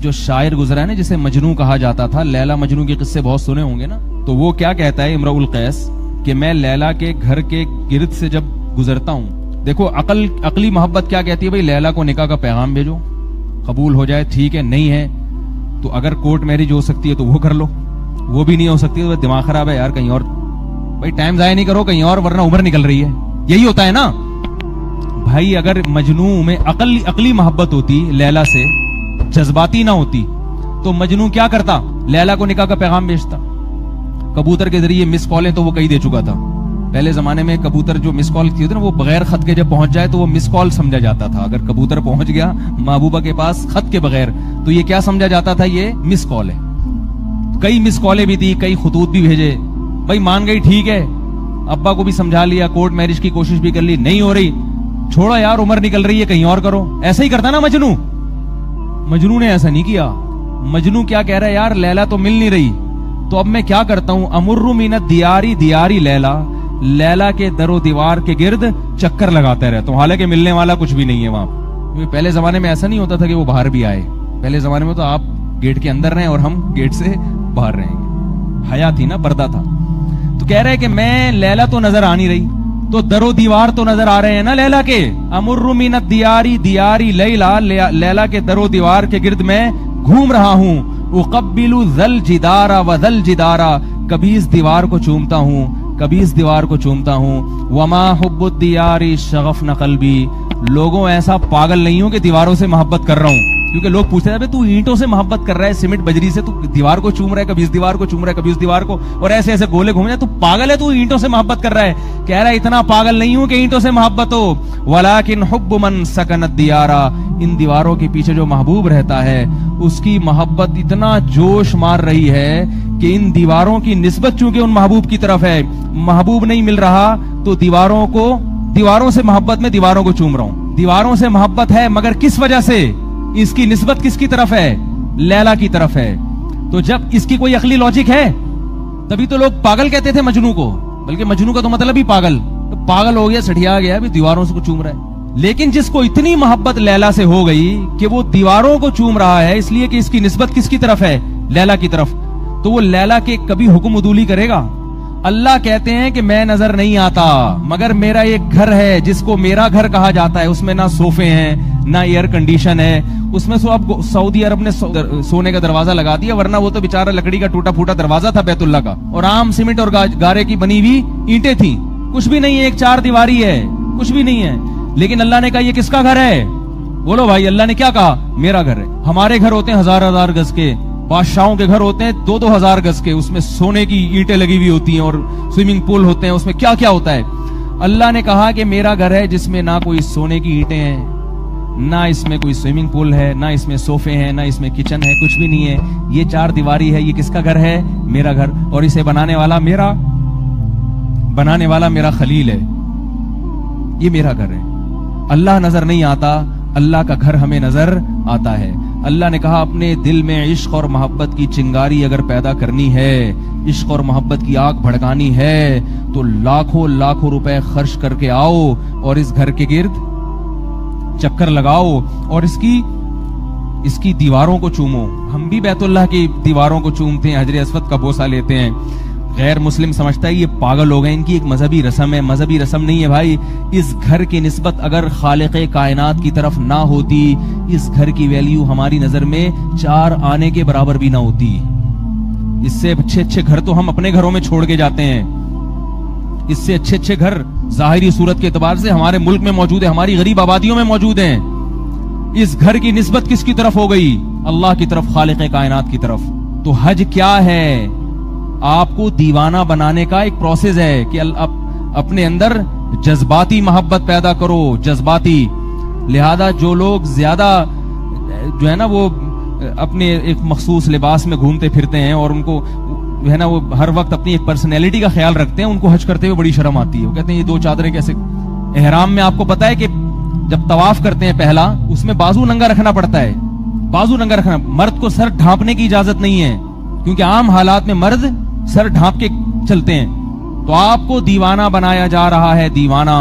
جو شاعر گزرا ہے نا جسے مجنو کہا جاتا تھا، لیلا مجنو کے قصے بہت سنے ہوں گے نا، تو وہ کیا کہتا ہے امرؤ القیس کہ میں لیلا کے گھر کے گرد سے جب گزرتا ہوں، دیکھو عقلی محبت کیا کہتی ہے، بھائی لیلا کو نکاح کا پیغام بھیجو، قبول ہو جائے ٹھیک ہے، نہیں ہے تو اگر کورٹ میرج ہو سکتی ہے تو وہ کر لو، وہ بھی نہیں ہو سکتی تو دماغ خراب ہے یار، کہیں اور بھائی ٹائم ضائع نہیں کرو کہیں اور، ورنہ عمر نکل رہی ہے، یہی ہوتا ہے نا بھائی۔ اگر مجنو میں عقلی محبت ہوتی لیلا سے، جذباتی نہ ہوتی، تو مجنو کیا کرتا، لیلا کو نکاح کا پیغام بھیجتا، کبوتر کے ذریعے مس کالیں تو وہ کہیں دے چکا تھا، پہلے زمانے میں کبوتر جو مس کال کی ہوتی نا وہ بغیر خط کے جب پہنچ جائے تو وہ مس کال سمجھا جاتا تھا، اگر کبوتر پہنچ گیا محبوبہ کے پاس خط کے بغیر تو یہ کیا سمجھا جاتا تھا، یہ مس کال ہے۔ کئی مس کالیں بھی تھی، کئی خطوط بھی بھیجے، بھائی مان گئی ٹھیک ہے، ابا کو بھی سمجھا لیا، کورٹ میرج کی کوشش بھی کر لی، نہیں ہو رہی، چھوڑا یار عمر نکل رہی ہے کہیں اور کرو، ایسا ہی کرتا نا مجنو۔ مجنو نے ایسا نہیں کیا، مجنو کیا کہہ رہا ہے، یار لیلا تو مل نہیں رہی، تو اب میں کیا کرتا ہوں، امر من الدیاری دیاری لیلا، لیلا کے در و دیوار کے گرد چکر لگاتا رہتا ہوں، حالانکہ ملنے والا کچھ بھی نہیں ہے وہاں۔ پہلے زمانے میں ایسا نہیں ہوتا تھا کہ وہ باہر بھی آئے، پہلے زمانے میں تو آپ گیٹ کے اندر رہیں اور ہم گیٹ سے باہر رہیں گے، حیا تھی نا، پردہ تھا۔ تو کہہ رہے کہ میں لیلا تو نظر آ نہیں رہی، تو در و دیوار تو نظر آ رہے ہیں نا لیلا کے، امر من الدیاری دیاری لیلا، لیلا کے در و دیوار کے گرد میں گھوم رہا ہوں، اقبل ذل جدارا و ذل جدارا، کبھی اس دیوار کو چومتا ہوں کبھی اس دیوار کو چومتا ہوں، وما حب الدیاری شغفن قلبی، لوگوں ایسا پاگل نہیں ہوں کہ دیواروں سے محبت کر رہا ہوں، کیونکہ لوگ پوچھتے ہیں تو اینٹوں سے محبت کر رہا ہے، سیمنٹ بجری سے، تو دیوار کو چوم رہا ہے، کبھی اس دیوار کو چوم رہا ہے کبھی اس دیوار کو، اور ایسے ایسے گولے گھوم رہے ہیں، تو پاگل ہے، تو اینٹوں سے محبت کر رہا ہے۔ کہہ رہا ہے اتنا پاگل نہیں ہوں کہ اینٹوں سے محبت ہو، ولکن حب من سکن الدیارا، ان دیواروں کے پیچھے جو محبوب رہتا ہے اس کی محبت اتنا جوش مار رہی ہے کہ ان دیواروں کی نسبت چونکہ ان محبوب کی طرف ہے، محبوب نہیں مل رہا تو دیواروں سے محبت میں دیواروں کو چوم رہا ہوں، دیواروں سے محبت ہے مگر کس وجہ سے، اس کی نسبت کس کی طرف ہے، لیلا کی طرف ہے۔ تو جب اس کی کوئی عقلی لاجک ہے تبھی تو لوگ پاگل کہتے تھے مجنو کو، بلکہ مجنو کا تو مطلب ہی پاگل ہو گیا، سٹھیا گیا، بھی دیواروں سے کو چوم رہا ہے۔ لیکن جس کو اتنی محبت لیلا سے ہو گئی کہ وہ دیواروں کو چوم رہا ہے اس لیے کہ اس کی نسبت کس کی طرف ہے، لیلا کی طرف، تو وہ لیلا کے کبھی حکم عدولی کرے گا؟ اللہ کہتے ہیں کہ میں نظر نہیں آتا مگر میرا ایک گھر ہے جس کو میرا گھر کہا جاتا ہے، اس میں نہ صوفے ہیں نہ ایئر کنڈیشن ہے، اس میں اب سعودی عرب نے سونے کا دروازہ لگا دیا، ورنہ وہ تو بیچارہ لکڑی کا ٹوٹا پھوٹا دروازہ تھا بیت اللہ کا، اور عام سیمنٹ اور گارے کی بنی ہوئی اینٹیں تھیں، کچھ بھی نہیں ہے، ایک چار دیواری ہے، کچھ بھی نہیں ہے۔ لیکن اللہ نے کہا یہ کس کا گھر ہے؟ بولو بھائی، اللہ نے کیا کہا؟ میرا گھر ہے۔ ہمارے گھر ہوتے ہیں ہزار گز کے، بادشاہوں کے گھر ہوتے ہیں 2,000 گز کے، اس میں سونے کی اینٹیں لگی ہوئی ہوتی ہیں اور سوئمنگ پول ہوتے ہیں، اس میں کیا کیا ہوتا ہے۔ اللہ نے کہا کہ میرا گھر ہے جس میں نہ کوئی سونے کی اینٹیں ہیں، نہ اس میں کوئی سوئمنگ پول ہے، نہ اس میں صوفے ہیں، نہ اس میں کچن ہے، کچھ بھی نہیں ہے، یہ چار دیواری ہے۔ یہ کس کا گھر ہے؟ میرا گھر، اور اسے بنانے والا میرا خلیل ہے، یہ میرا گھر ہے۔ اللہ نظر نہیں آتا، اللہ کا گھر ہمیں نظر آتا ہے۔ اللہ نے کہا اپنے دل میں عشق اور محبت کی چنگاری اگر پیدا کرنی ہے، عشق اور محبت کی آگ بھڑکانی ہے، تو لاکھوں روپے خرچ کر کے آؤ اور اس گھر کے گرد چکر لگاؤ اور اس کی دیواروں کو چومو۔ ہم بھی بیت اللہ کی دیواروں کو چومتے ہیں، حجر اسود کا بوسہ لیتے ہیں۔ غیر مسلم سمجھتا ہے یہ پاگل ہو گئے، ان کی ایک مذہبی رسم ہے، مذہبی رسم نہیں ہے بھائی۔ اس گھر کی نسبت اگر خالق کائنات کی طرف نہ ہوتی، اس گھر کی ویلیو ہماری نظر میں 4 آنے کے برابر بھی نہ ہوتی۔ اس سے اچھے گھر تو ہم اپنے گھروں میں چھوڑ کے جاتے ہیں، اس سے اچھے گھر ظاہری صورت کے اعتبار سے ہمارے ملک میں موجود ہیں، ہماری غریب آبادیوں میں موجود ہیں۔ اس گھر کی نسبت کس کی طرف ہو گئی؟ اللہ کی طرف، خالق کائنات کی طرف۔ تو حج کیا ہے؟ آپ کو دیوانہ بنانے کا ایک پروسیس ہے کہ اپنے اندر جذباتی محبت پیدا کرو، جذباتی۔ لہذا جو لوگ زیادہ جو ہے نا وہ اپنے ایک مخصوص لباس میں گھومتے پھرتے ہیں اور ان کو جو ہے نا وہ ہر وقت اپنی ایک پرسنالٹی کا خیال رکھتے ہیں، ان کو حج کرتے ہوئے بڑی شرم آتی ہے۔ وہ کہتے ہیں یہ 2 چادریں کیسے؟ احرام میں آپ کو پتا ہے کہ جب طواف کرتے ہیں پہلا، اس میں بازو ننگا رکھنا پڑتا ہے، بازو ننگا رکھنا۔ مرد کو سر ڈھانپنے کی اجازت نہیں ہے، کیونکہ عام حالات میں مرد سر ڈھانپ کے چلتے ہیں۔ تو آپ کو دیوانہ بنایا جا رہا ہے، دیوانہ۔